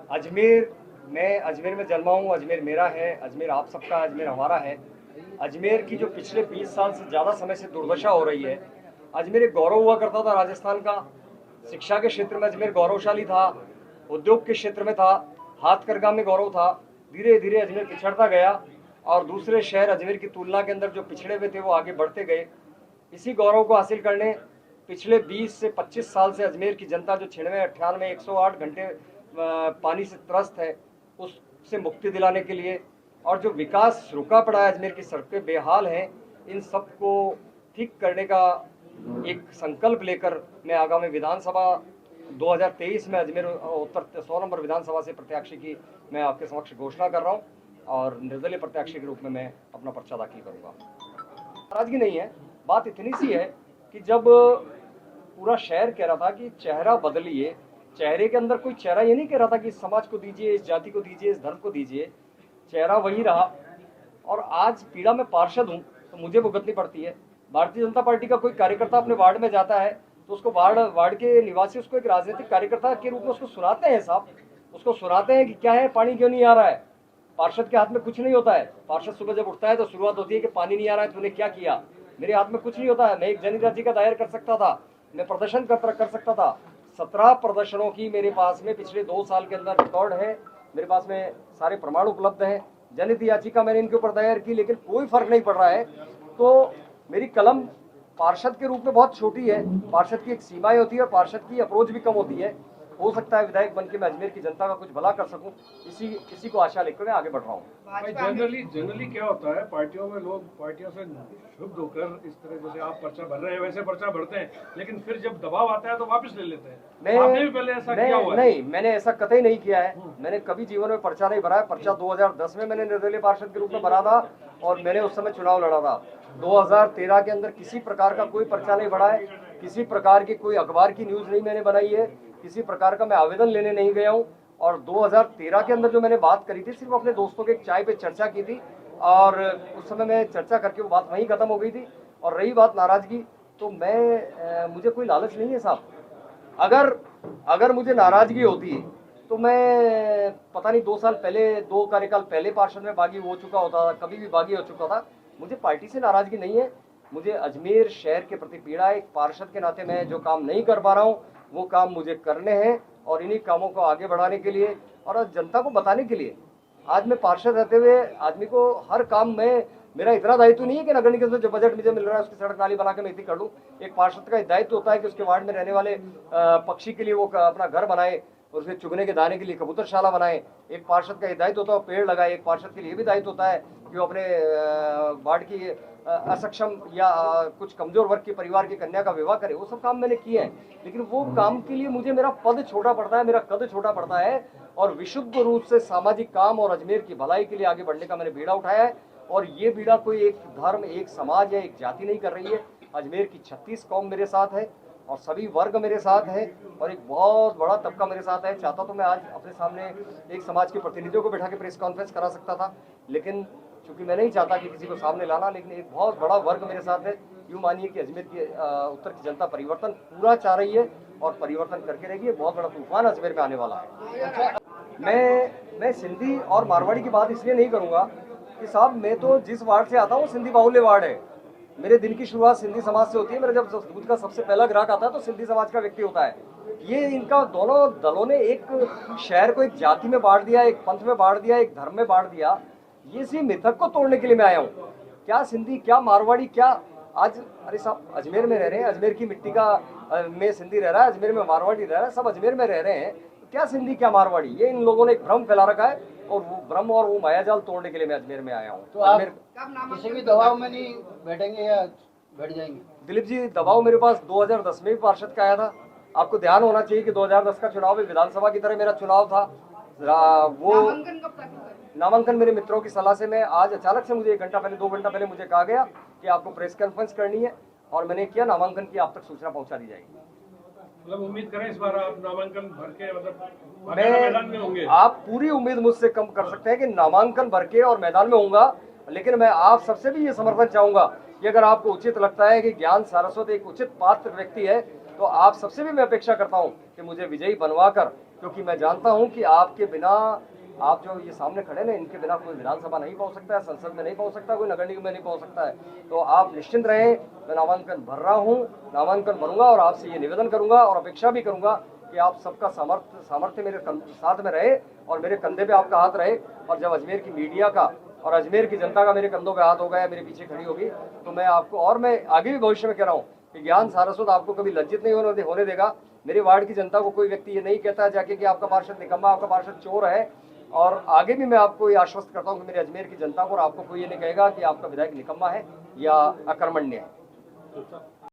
अजमेर में जन्मा हूँ। अजमेर मेरा है, अजमेर आप सबका, अजमेर हमारा है। अजमेर की जो पिछले 20 साल से ज़्यादा समय से दुर्दशा हो रही है। अजमेर एक गौरव हुआ करता था राजस्थान का। शिक्षा के क्षेत्र में अजमेर गौरवशाली था, उद्योग के क्षेत्र में था, हाथकरघा में गौरव था। धीरे धीरे अजमेर पिछड़ता गया और दूसरे शहर अजमेर की तुलना के अंदर जो पिछड़े हुए थे वो आगे बढ़ते गए। इसी गौरव को हासिल करने पिछले 20 से 25 साल से अजमेर की जनता जो 96, 98, 108 घंटे पानी से त्रस्त है, उससे मुक्ति दिलाने के लिए और जो विकास रुका पड़ा है, अजमेर की सड़कें बेहाल हैं, इन सब को ठीक करने का एक संकल्प लेकर मैं आगामी विधानसभा 2023 में अजमेर उत्तर 100 नंबर विधानसभा से प्रत्याशी की मैं आपके समक्ष घोषणा कर रहा हूं और निर्दलीय प्रत्याशी के रूप में मैं अपना पर्चा दाखिल करूंगा। नाराजगी नहीं है, बात इतनी सी है कि जब पूरा शहर कह रहा था कि चेहरा बदलिए, चेहरे के अंदर कोई चेहरा ये नहीं कह रहा था कि इस समाज को दीजिए, इस जाति को दीजिए, इस धर्म को दीजिए, चेहरा वही रहा। और आज पीड़ा में पार्षद हूँ तो मुझे भुगतनी पड़ती है। भारतीय जनता पार्टी का कोई कार्यकर्ता अपने वार्ड में जाता है तो उसको वार्ड के निवासी उसको एक राजनीतिक कार्यकर्ता के रूप में उसको सुनाते हैं साहब, उसको सुनाते हैं कि क्या है, पानी क्यों नहीं आ रहा है। पार्षद के हाथ में कुछ नहीं होता है। पार्षद सुबह जब उठता है तो शुरुआत होती है कि पानी नहीं आ रहा है, तूने क्या किया। मेरे हाथ में कुछ नहीं होता है। मैं एक जनहित याचिका दायर कर सकता था, मैं प्रदर्शन कर सकता था। 17 प्रदर्शनों की मेरे पास में पिछले 2 साल के अंदर रिकॉर्ड है, मेरे पास में सारे प्रमाण उपलब्ध हैं। जनहित याचिका मैंने इनके ऊपर दायर की, लेकिन कोई फर्क नहीं पड़ रहा है। तो मेरी कलम पार्षद के रूप में बहुत छोटी है। पार्षद की एक सीमाएं होती है और पार्षद की अप्रोच भी कम होती है। हो सकता है विधायक बनके मैं अजमेर की जनता का कुछ भला कर सकूं, इसी को आशा लेकर मैं आगे बढ़ रहा हूं। जनरली क्या होता है, पार्टियों में लोग पार्टियों से शुद्ध होकर इस तरह जैसे आप पर्चा भर रहे हैं वैसे पर्चा भरते हैं, लेकिन फिर जब दबाव आता है तो वापस ले लेते हैं। आपने भी पहले ऐसा किया हुआ है? नहीं, मैंने ऐसा कतई नहीं किया है। मैंने कभी जीवन में पर्चा नहीं भरा है। पर्चा 2010 में मैंने निर्दलीय पार्षद के रूप में भरा था और मैंने उस समय चुनाव लड़ा था। 2013 के अंदर किसी प्रकार का कोई पर्चा नहीं भरा है, किसी प्रकार की कोई अखबार की न्यूज नहीं मैंने बनाई है, किसी प्रकार का मैं आवेदन लेने नहीं गया हूं। और 2013 के अंदर जो मैंने बात करी थी, सिर्फ अपने दोस्तों के चाय पे चर्चा की थी और उस समय मैं चर्चा करके वो बात वहीं खत्म हो गई थी। और रही बात नाराजगी, तो मुझे कोई लालच नहीं है साहब। अगर मुझे नाराजगी होती तो मैं पता नहीं 2 साल पहले, 2 कार्यकाल पहले पार्षद में बागी हो चुका होता था, कभी भी बागी हो चुका था। मुझे पार्टी से नाराजगी नहीं है, मुझे अजमेर शहर के प्रति पीड़ा है। एक पार्षद के नाते मैं जो काम नहीं कर पा रहा हूँ वो काम मुझे करने हैं और इन्हीं कामों को आगे बढ़ाने के लिए और जनता को बताने के लिए। आज मैं पार्षद रहते हुए आदमी को हर काम में, मेरा इतना दायित्व नहीं है कि नगर निगम से जो बजट मुझे मिल रहा है उसकी सड़क नाली बना के मैं इतनी कर लूँ। एक पार्षद का दायित्व होता है कि उसके वार्ड में रहने वाले पक्षी के लिए वो अपना घर बनाए और उसके चुगने के दाने के लिए कबूतरशाला बनाए। एक पार्षद का दायित्व होता है पेड़ लगाए। एक पार्षद के लिए भी दायित्व होता है कि वो अपने वार्ड की असक्षम या कुछ कमजोर वर्ग के परिवार की कन्या का विवाह करे। वो सब काम मैंने किए हैं, लेकिन वो काम के लिए मुझे मेरा पद छोटा पड़ता है, मेरा कद छोटा पड़ता है और विशुद्ध रूप से सामाजिक काम और अजमेर की भलाई के लिए आगे बढ़ने का मैंने बीड़ा उठाया है। और ये बीड़ा कोई एक धर्म, एक समाज या एक जाति नहीं कर रही है। अजमेर की 36 कौम मेरे साथ है और सभी वर्ग मेरे साथ है और एक बहुत बड़ा तबका मेरे साथ है। चाहता तो मैं आज अपने सामने एक समाज के प्रतिनिधियों को बैठा के प्रेस कॉन्फ्रेंस करा सकता था, लेकिन चूंकि मैं नहीं चाहता कि किसी को सामने लाना, लेकिन एक बहुत बड़ा वर्ग मेरे साथ है। यूँ मानिए कि अजमेर की उत्तर की जनता परिवर्तन पूरा चाह रही है और परिवर्तन करके रहेगी। बहुत बड़ा तूफान अजमेर में आने वाला है। मैं सिंधी और मारवाड़ी की बात इसलिए नहीं करूँगा कि साहब मैं तो जिस वार्ड से आता हूँ सिंधी बाहुल्य वार्ड है। मेरे दिन की शुरुआत सिंधी समाज से होती है। मेरा जब दूध का सबसे पहला ग्राहक आता है तो सिंधी समाज का व्यक्ति होता है। ये इनका दोनों दलों ने एक शहर को एक जाति में बांट दिया, एक पंथ में बांट दिया, एक धर्म में बांट दिया। ये इसी मिथक को तोड़ने के लिए मैं आया हूँ। क्या सिंधी, क्या मारवाड़ी, क्या आज, अरे साहब अजमेर में रह रहे हैं, अजमेर की मिट्टी का में सिंधी रह रहा है, अजमेर में मारवाड़ी रह रहा है, सब अजमेर में रह रहे हैं। क्या सिंधी, क्या मारवाड़ी, ये इन लोगों ने एक भ्रम फैला रखा है और वो भ्रम और वो मायाजाल तोड़ने के लिए मैं अजमेर में आया हूँ। तो आप किसी भी दबाव में नहीं बैठेंगे या बैठ जाएंगे? दिलीप जी, दबाव मेरे पास 2010 में भी पार्षद का आया था। आपको ध्यान होना चाहिए कि 2010 का चुनाव भी विधानसभा की तरह मेरा चुनाव था। वो नामांकन मेरे मित्रों की सलाह से मैं आज अचानक से मुझे 1 घंटा पहले, 2 घंटा पहले मुझे कहा गया कि आपको प्रेस कॉन्फ्रेंस करनी है और मैंने किया। नामांकन की आप तक सूचना पहुंचा दी जाएगी। मतलब उम्मीद करें इस बार आप नामांकन भर के मतलब मैदान में होंगे? आप पूरी उम्मीद मुझसे कम कर सकते हैं कि नामांकन भर के और मैदान में होऊंगा, लेकिन मैं आप सबसे भी ये समर्थन चाहूंगा कि अगर आपको उचित लगता है कि ज्ञान सारस्वत एक उचित पात्र व्यक्ति है तो आप सबसे भी मैं अपेक्षा करता हूं कि मुझे विजयी बनवाकर क्योंकि मैं जानता हूं कि आपके बिना, आप जो ये सामने खड़े ना, इनके बिना कोई विधानसभा नहीं पहुंच सकता है, संसद में नहीं पहुंच सकता, कोई नगर निगम में नहीं पहुंच सकता है। तो आप निश्चिंत रहें, मैं नामांकन भर रहा हूं, नामांकन भरूंगा और आपसे ये निवेदन करूंगा और अपेक्षा भी करूंगा कि आप सबका सामर्थ्य मेरे साथ में रहे और मेरे कंधे पे आपका हाथ रहे। और जब अजमेर की मीडिया का और अजमेर की जनता का मेरे कंधों पे हाथ होगा या मेरे पीछे खड़ी होगी, तो मैं आपको, और मैं आगे भी भविष्य में कह रहा हूँ कि ज्ञान सारस्वत आपको कभी लज्जित नहीं होने देगा। मेरे वार्ड की जनता को कोई व्यक्ति ये नहीं कहता है जाके कि आपका पार्षद निकम्मा, आपका पार्षद चोर है। और आगे भी मैं आपको ये आश्वस्त करता हूँ कि मेरे अजमेर की जनता को और आपको कोई ये नहीं कहेगा कि आपका विधायक निकम्मा है या अकर्मण्य है।